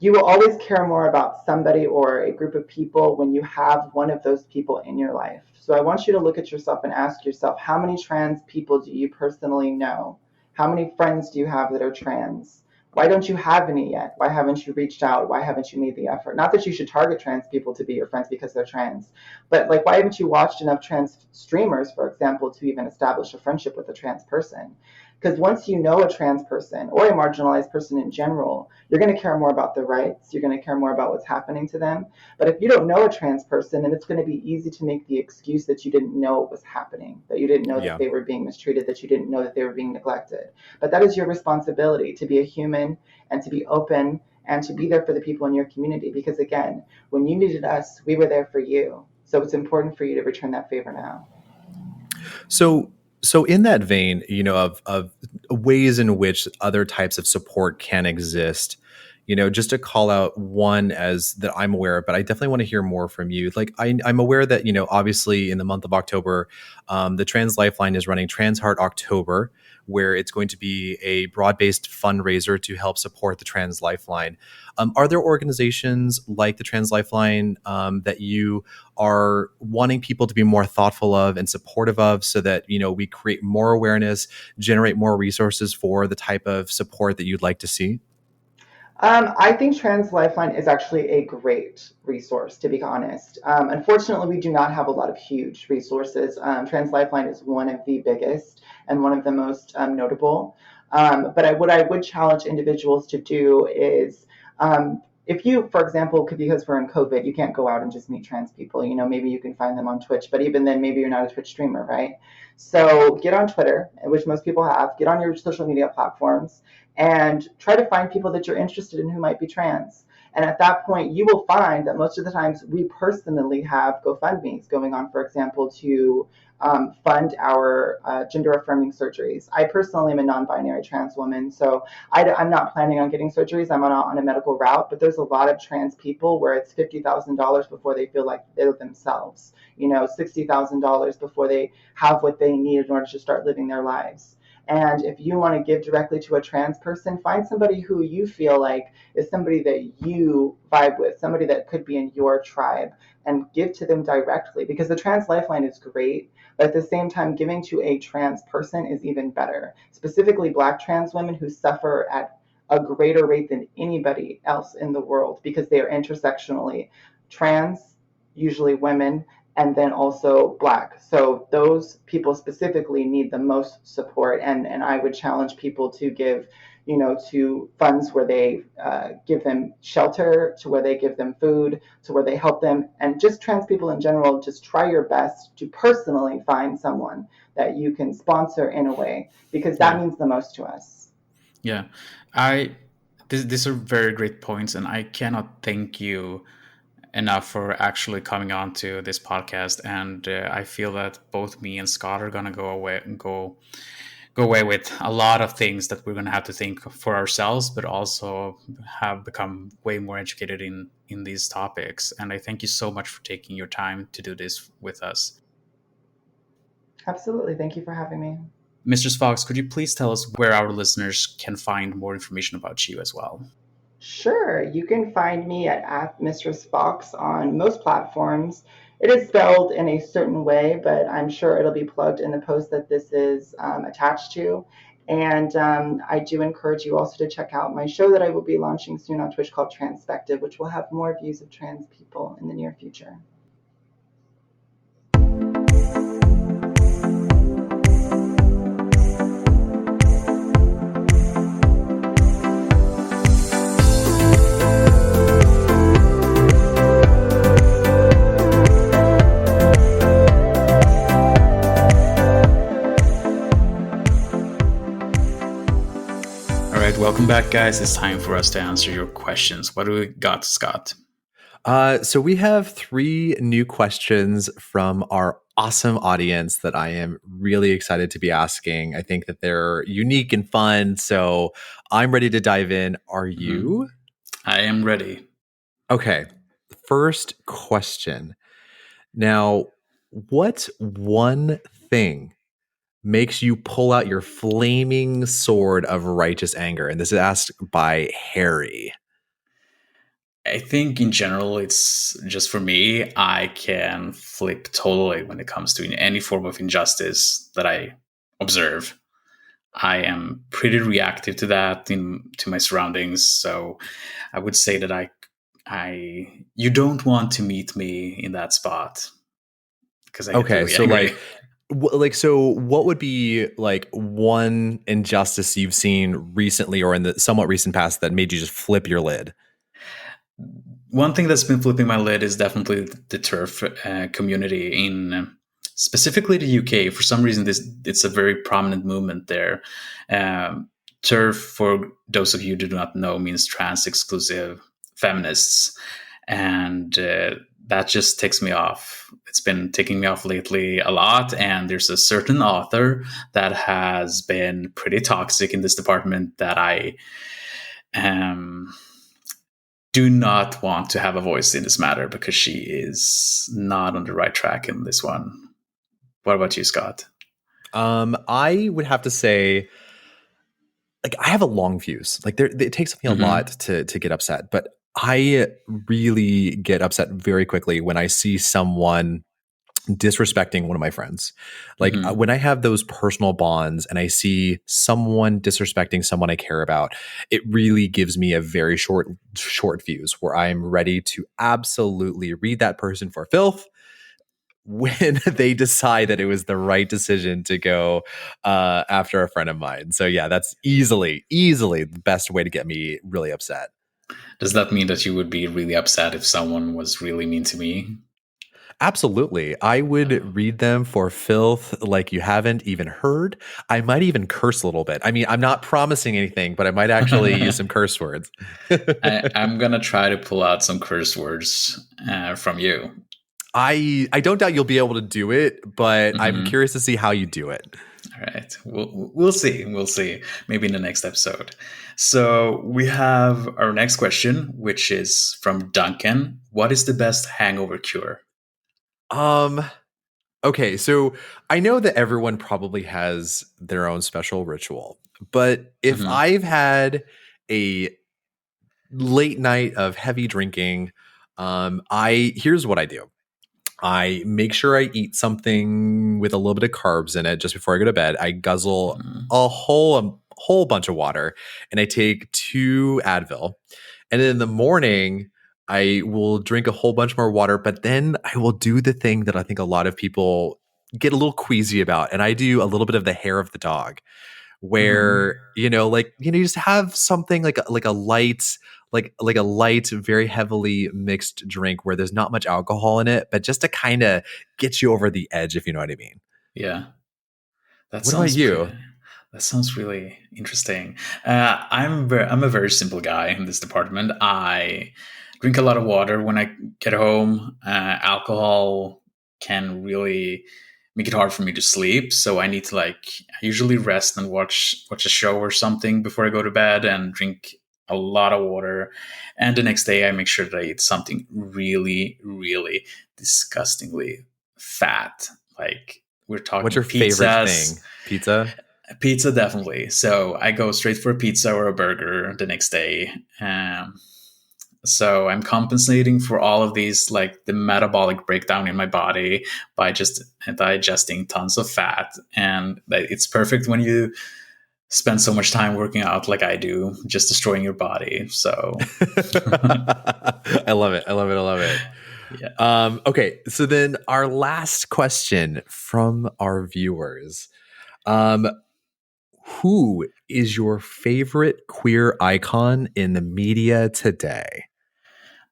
you will always care more about somebody or a group of people when you have one of those people in your life. So I want you to look at yourself and ask yourself, how many trans people do you personally know? How many friends do you have that are trans? Why don't you have any yet? Why haven't you reached out? Why haven't you made the effort? Not that you should target trans people to be your friends because they're trans, but like, why haven't you watched enough trans streamers, for example, to even establish a friendship with a trans person? Because once you know a trans person or a marginalized person in general, you're going to care more about their rights. You're going to care more about what's happening to them. But if you don't know a trans person, then it's going to be easy to make the excuse that you didn't know what was happening, that you didn't know that they were being mistreated, that you didn't know that they were being neglected. But that is your responsibility, to be a human and to be open and to be there for the people in your community. Because again, when you needed us, we were there for you. So it's important for you to return that favor now. So in that vein, of ways in which other types of support can exist, just to call out one as that I'm aware of, but I definitely want to hear more from you. Like I'm aware that, obviously in the month of October, the Trans Lifeline is running Trans Heart October, where it's going to be a broad-based fundraiser to help support the Trans Lifeline. Are there organizations like the Trans Lifeline that you are wanting people to be more thoughtful of and supportive of, so that, we create more awareness, generate more resources for the type of support that you'd like to see? I think Trans Lifeline is actually a great resource, to be honest. Unfortunately, we do not have a lot of huge resources. Trans Lifeline is one of the biggest and one of the most notable. But what I would challenge individuals to do is, if you, for example, because we're in COVID, you can't go out and just meet trans people. Maybe you can find them on Twitch, but even then, maybe you're not a Twitch streamer, right? So get on Twitter, which most people have. Get on your social media platforms and try to find people that you're interested in who might be trans. And at that point, you will find that most of the times we personally have GoFundMes going on, for example, to fund our gender affirming surgeries. I personally am a non-binary trans woman, so I'm not planning on getting surgeries. I'm on a medical route, but there's a lot of trans people where it's $50,000 before they feel like they're themselves, $60,000 before they have what they need in order to start living their lives. And if you want to give directly to a trans person, find somebody who you feel like is somebody that you vibe with, somebody that could be in your tribe, and give to them directly. Because the Trans Lifeline is great, but at the same time, giving to a trans person is even better. Specifically, Black trans women who suffer at a greater rate than anybody else in the world because they are intersectionally trans, usually women, and then also Black. So those people specifically need the most support. And I would challenge people to give, to funds where they give them shelter, to where they give them food, to where they help them. And just trans people in general, just try your best to personally find someone that you can sponsor in a way, because that means the most to us. Yeah, these are very great points, and I cannot thank you enough for actually coming on to this podcast. And I feel that both me and Scott are gonna go away with a lot of things that we're gonna have to think for ourselves, but also have become way more educated in these topics. And I thank you so much for taking your time to do this with us. Absolutely. Thank you for having me. Mistress Fox, could you please tell us where our listeners can find more information about you as well? Sure. You can find me at Mistress Fox on most platforms. It is spelled in a certain way, but I'm sure it'll be plugged in the post that this is attached to. And I do encourage you also to check out my show that I will be launching soon on Twitch called Transpective, which will have more views of trans people in the near future. Welcome back, guys. It's time for us to answer your questions. What do we got, Scott? So we have 3 new questions from our awesome audience that I am really excited to be asking. I think that they're unique and fun, so I'm ready to dive in. Are you? I am ready. Okay. First question. Now, what one thing makes you pull out your flaming sword of righteous anger? And this is asked by Harry. I think in general, it's just for me, I can flip totally when it comes to any form of injustice that I observe. I am pretty reactive to that to my surroundings. So I would say that you don't want to meet me in that spot because I get Okay, really so angry. so what would be like one injustice you've seen recently or in the somewhat recent past that made you just flip your lid? One thing that's been flipping my lid is definitely the turf community in specifically the UK. For some reason, it's a very prominent movement there. Turf, for those of you who do not know, means trans exclusive feminists, and that just ticks me off. It's been ticking me off lately a lot, and there's a certain author that has been pretty toxic in this department that I do not want to have a voice in this matter because she is not on the right track in this one. What about you, Scott? I would have to say, like, I have a long fuse. Like, it takes me a lot to get upset, but I really get upset very quickly when I see someone disrespecting one of my friends. Like, when I have those personal bonds and I see someone disrespecting someone I care about, it really gives me a very short fuse where I'm ready to absolutely read that person for filth when they decide that it was the right decision to go after a friend of mine. So yeah, that's easily the best way to get me really upset. Does that mean that you would be really upset if someone was really mean to me? Absolutely. I would read them for filth like you haven't even heard. I might even curse a little bit. I mean, I'm not promising anything, but I might actually use some curse words. I'm going to try to pull out some curse words from you. I don't doubt you'll be able to do it, but I'm curious to see how you do it. All right. We'll see. We'll see. Maybe in the next episode. So we have our next question, which is from Duncan. What is the best hangover cure? Okay, so I know that everyone probably has their own special ritual, but if I've had a late night of heavy drinking, I here's what I do. I make sure I eat something with a little bit of carbs in it just before I go to bed. I guzzle a whole bunch of water, and I take 2 Advil. And then in the morning, I will drink a whole bunch more water, but then I will do the thing that I think a lot of people get a little queasy about, and I do a little bit of the hair of the dog, where you just have something like a light like a light, very heavily mixed drink where there's not much alcohol in it, but just to kind of get you over the edge, if you know what I mean. Yeah. What about you? That sounds really interesting. I'm a very simple guy in this department. I drink a lot of water when I get home. Alcohol can really make it hard for me to sleep, so I need to I usually rest and watch a show or something before I go to bed and drink a lot of water. And the next day, I make sure that I eat something really, really disgustingly fat. Like, we're talking What's your pizzas. favorite thing? Pizza? Pizza, definitely. So I go straight for a pizza or a burger the next day. So I'm compensating for all of these, like the metabolic breakdown in my body, by just digesting tons of fat. And it's perfect when you spend so much time working out like I do, just destroying your body. So I love it. I love it. I love it. Yeah. Okay, so then our last question from our viewers. Who is your favorite queer icon in the media today?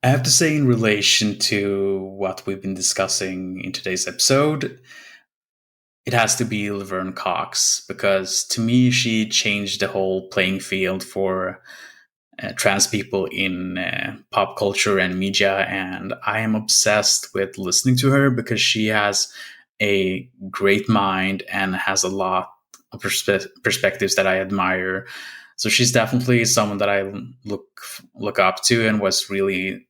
I have to say, in relation to what we've been discussing in today's episode, it has to be Laverne Cox, because to me, she changed the whole playing field for trans people in pop culture and media. And I am obsessed with listening to her because she has a great mind and has a lot of perspectives that I admire. So she's definitely someone that I look up to and was really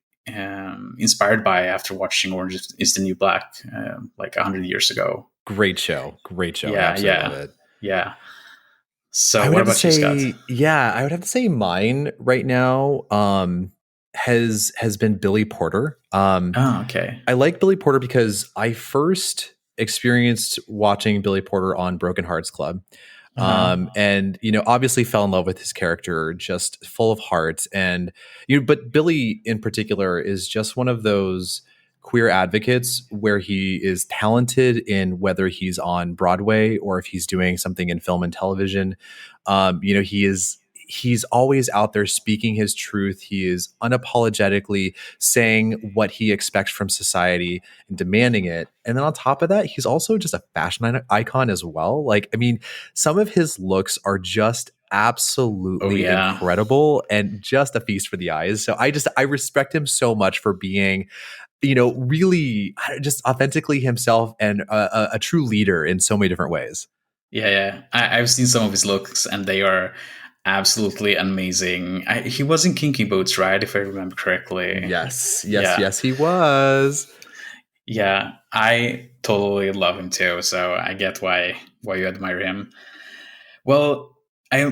inspired by after watching Orange is the New Black like 100 years ago. Great show. Great show. Yeah, I absolutely love it. Yeah. So what about you, Scott? Yeah, I would have to say mine right now. has been Billy Porter. Oh, okay. I like Billy Porter because I first experienced watching Billy Porter on Broken Hearts Club. And obviously fell in love with his character, just full of heart. And but Billy in particular is just one of those queer advocates where he is talented in whether he's on Broadway or if he's doing something in film and television. He's always out there speaking his truth. He is unapologetically saying what he expects from society and demanding it. And then on top of that, he's also just a fashion icon as well. Like, I mean, some of his looks are just absolutely incredible and just a feast for the eyes. So I respect him so much for being, really just authentically himself and a true leader in so many different ways. Yeah. I've seen some of his looks and they are absolutely amazing. He was in Kinky Boots, right? If I remember correctly. Yes, he was. Yeah, I totally love him too. So I get why you admire him. Well, I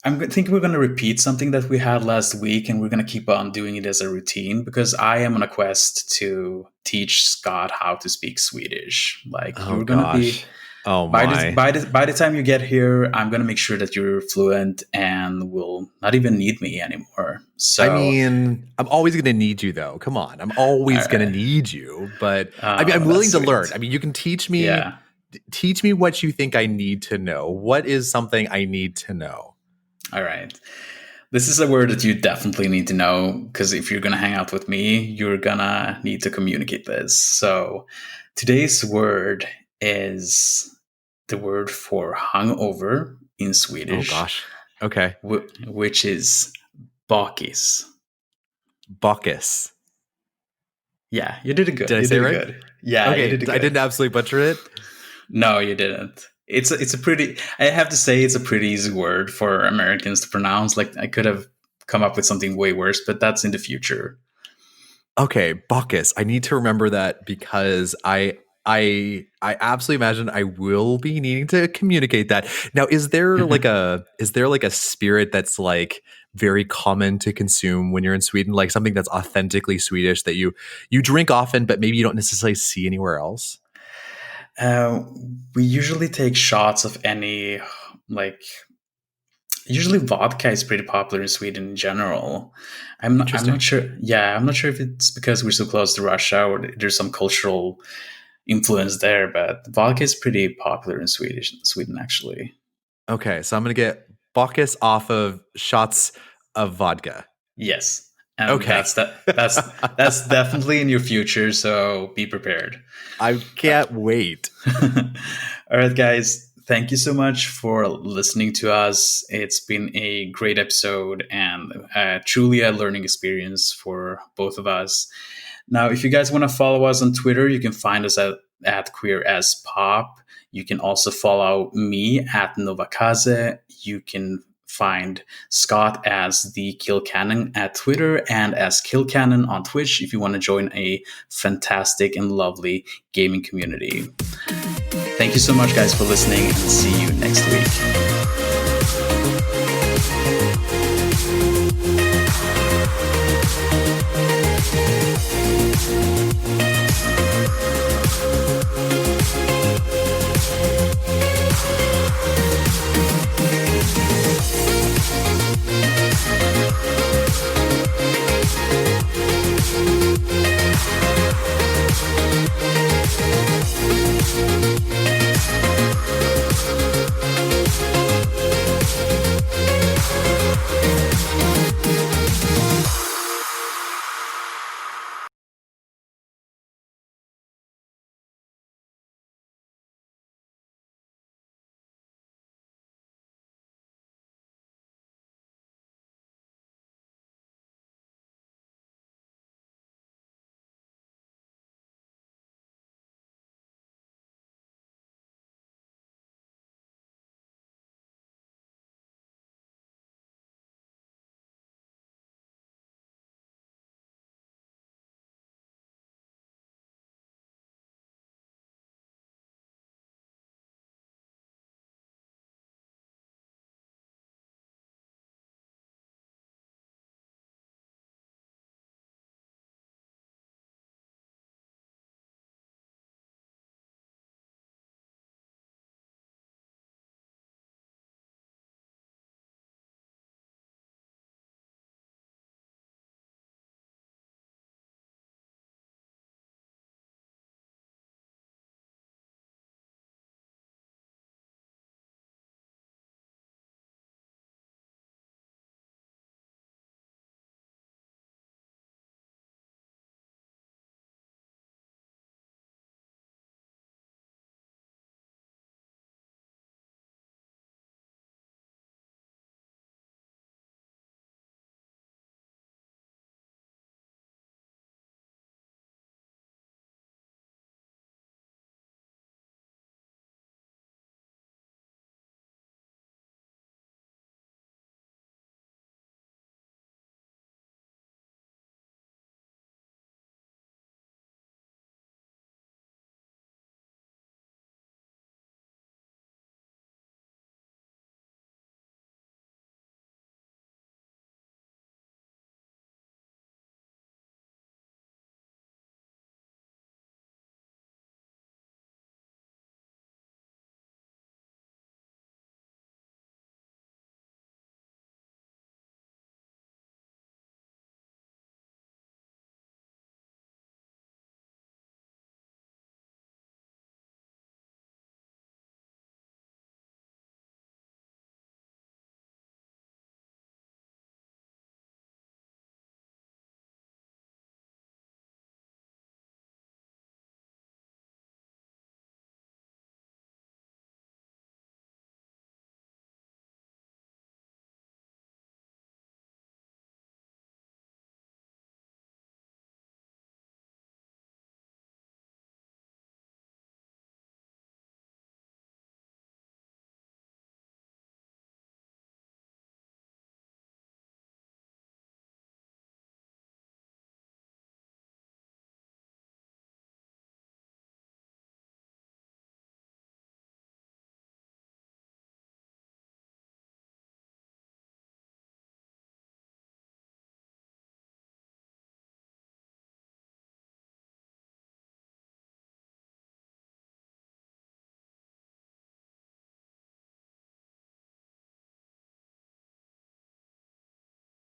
think we're going to repeat something that we had last week, and we're going to keep on doing it as a routine because I am on a quest to teach Scott how to speak Swedish. Like, you're going to be. Oh my! By the time you get here, I'm gonna make sure that you're fluent and will not even need me anymore. So I mean, I'm always gonna need you, though. Come on, I'm always gonna need you. But I'm willing to learn. I mean, you can teach me. Yeah. Teach me what you think I need to know. What is something I need to know? All right. This is a word that you definitely need to know because if you're gonna hang out with me, you're gonna need to communicate this. So today's word is the word for hungover in Swedish. Oh gosh. Okay. Which is bakis. Bakis. Yeah, you did it good. Did I say it right? Good. Yeah, okay. You did it good. I didn't absolutely butcher it. No, you didn't. It's a pretty. I have to say, it's a pretty easy word for Americans to pronounce. Like, I could have come up with something way worse, but that's in the future. Okay, bakis. I need to remember that because I absolutely imagine I will be needing to communicate that. Now, is there like a spirit that's like very common to consume when you're in Sweden, like something that's authentically Swedish that you drink often, but maybe you don't necessarily see anywhere else? We usually take shots of any, like, usually vodka is pretty popular in Sweden in general. I'm not sure. Yeah, I'm not sure if it's because we're so close to Russia or there's some cultural influence there, but vodka is pretty popular in Sweden actually. Okay, so I'm gonna get bakis off of shots of vodka. Yes. And okay, that's definitely in your future, so be prepared. I can't wait. All right, guys, thank you so much for listening to us. It's been a great episode and truly a learning experience for both of us. Now, if you guys want to follow us on Twitter, you can find us at Queer as Pop. You can also follow me at Novakaze. You can find Scott as the Kilcannon at Twitter and as Kilcannon on Twitch if you want to join a fantastic and lovely gaming community. Thank you so much, guys, for listening, and see you next week.